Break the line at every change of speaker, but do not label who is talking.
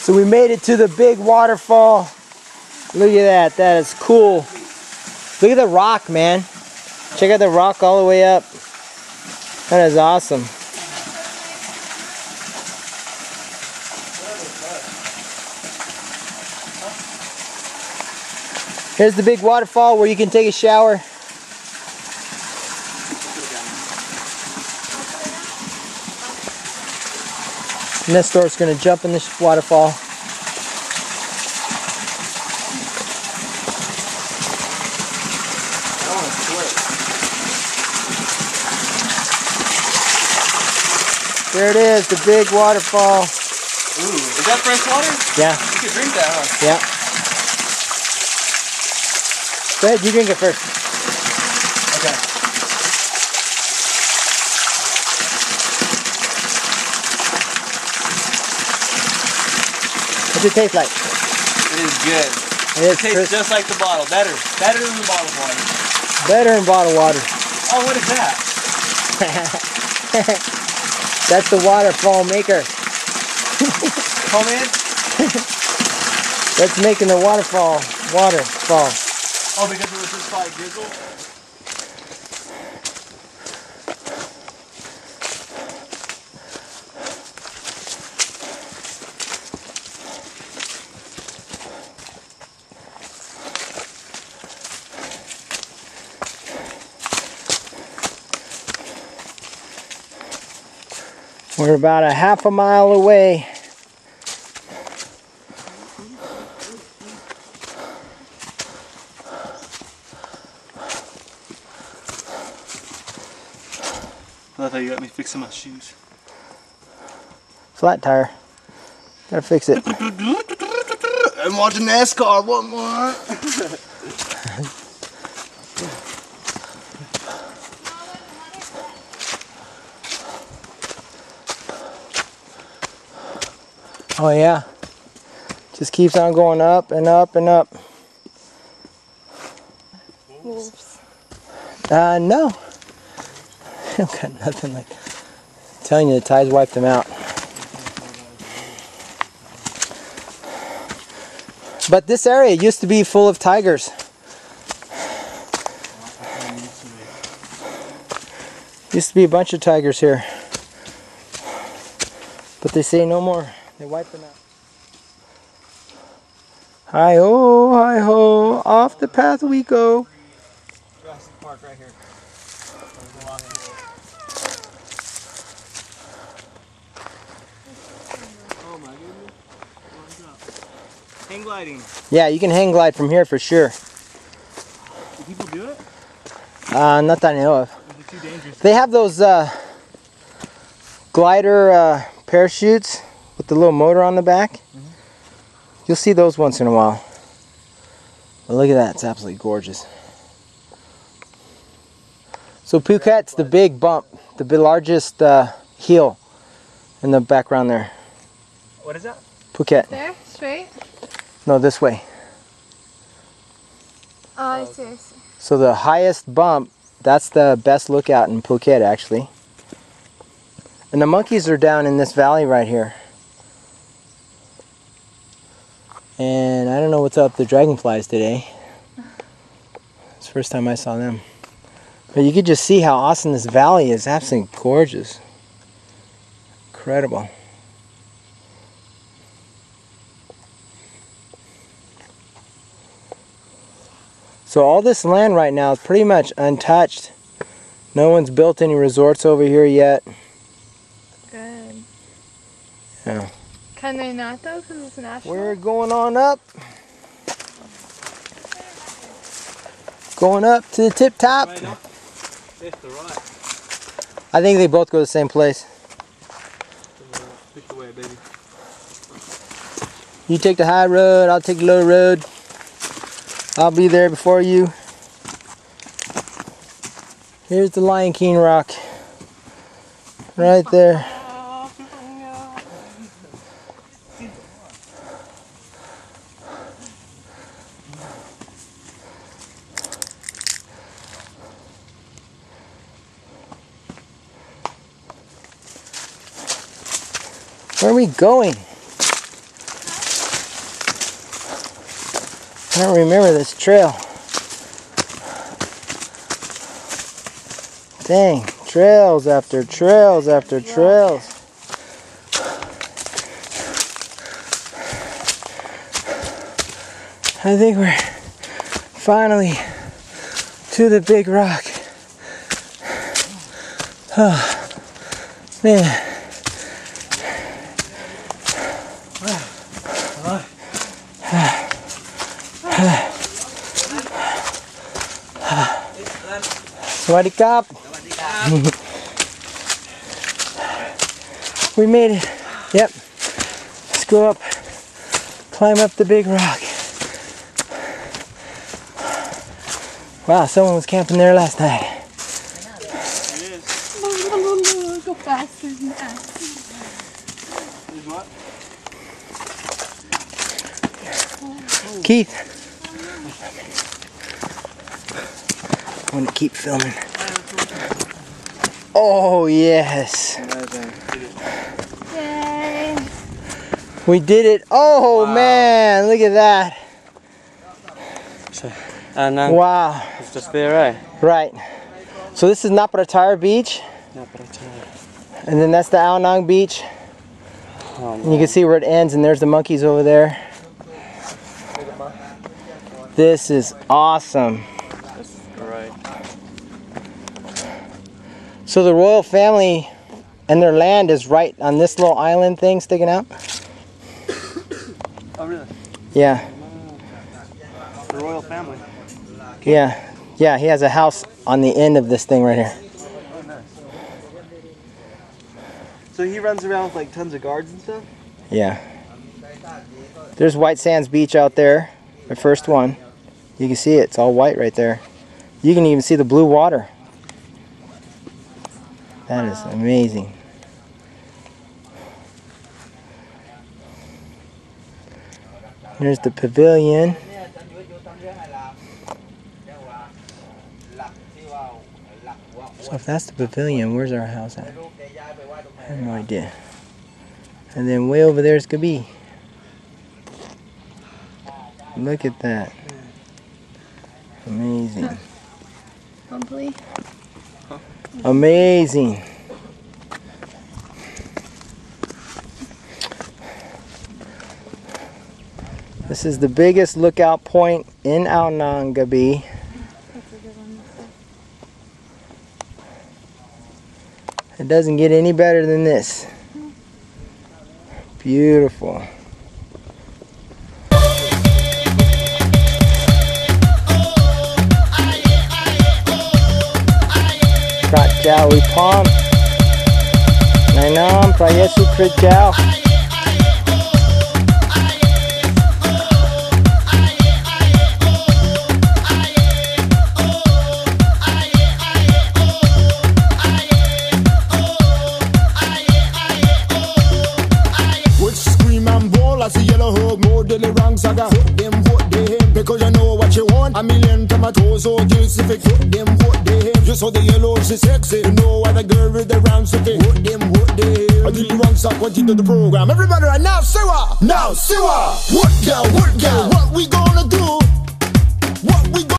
So we made it to the big waterfall. Look at that, that is cool. Look at the rock, man. Check out the rock all the way up. That is awesome. Here's the big waterfall where you can take a shower. Nestor's gonna jump in this waterfall. There it is, the big waterfall.
Ooh, is that fresh water?
Yeah.
You can drink that, huh?
Yeah. Go ahead, you drink it first.
Okay.
What's it taste like?
It is good.
It
tastes just like the bottle. Better. Better than the bottled water.
Better than bottled water.
Oh, what is that?
That's the waterfall maker.
Come in.
That's making the waterfall. Waterfall.
Oh, because it was just like drizzle?
We're about a half a mile away.
I love how you got me fixing my shoes.
Flat tire. Gotta fix it.
I'm watching NASCAR. What more?
Oh yeah. Just keeps on going up and up and up.
Wolves.
No. I've got nothing like. I'm telling you, the tides wiped them out. But this area used to be full of tigers. Used to be a bunch of tigers here. But they say no more. They wiped them out. Hi-ho, off the path we go.
Jurassic Park right here. Oh my goodness. Hang gliding.
Yeah, you can hang glide from here for sure.
Do people do it?
Not that I know of.
Is it too dangerous?
They have those glider parachutes with the little motor on the back.
Mm-hmm.
You'll see those once in a while. But look at that, it's absolutely gorgeous. So Phuket's the big bump, the largest hill in the background there.
What is that?
Phuket.
There, straight?
No, this way.
Oh, I see, I see.
So the highest bump, that's the best lookout in Phuket actually. And the monkeys are down in this valley right here. And I don't know what's up with the dragonflies today. It's the first time I saw them. But you could just see how awesome this valley is. Absolutely gorgeous. Incredible. So all this land right now is pretty much untouched. No one's built any resorts over here yet.
Good.
Yeah.
Can they not though, because it's national?
We're going on up. Going up to the tip top.
Right up. It's the right.
I think they both go to the same place.
Pick the way, baby.
You take the high road, I'll take the low road. I'll be there before you. Here's the Lion King rock. Right there. Where are we going? I don't remember this trail. Dang, trails after trails after trails. I think we're finally to the big rock. Oh, man. Sawadee-kap. We made it. Yep. Let's go up, climb up the big rock. Wow, someone was camping there last night.
Go faster than that.
Keith. I'm gonna keep filming. Oh, yes.
Yay.
We did it. Oh, man. Look at that. Wow.
It's just there, right?
Right. So this is Naparatara Beach. And then that's the Ao Nang Beach. And you can see where it ends, and there's the monkeys over there. This is awesome.
This is great.
So the royal family and their land is right on this little island thing sticking out?
Oh, really?
Yeah.
The royal family.
Yeah. Yeah, he has a house on the end of this thing right here.
Oh, nice. So he runs around with like tons of guards and stuff?
Yeah. There's White Sands Beach out there, the first one. You can see it, it's all white right there. You can even see the blue water. That is amazing. Here's the pavilion. So if that's the pavilion, where's our house at? I have no idea. And then way over there is Krabi. Look at that. Amazing.
Probably.
Amazing. This is the biggest lookout point in Ao Nang, Krabi. It doesn't get any better than this. Beautiful. Prat Chow we palm. Nainam Prayesu Prat Chow.
As a yellow hug, more than the wrong saga. Vote them, because you know what you want. A million tomatoes, so juicy. Vote them, just so the yellow is sexy. You know what a girl with the round city. Vote them. I did the wrong song, continue the program. Everybody right now, Siwa! Now, Siwa! What girl, what we gonna do? What we gonna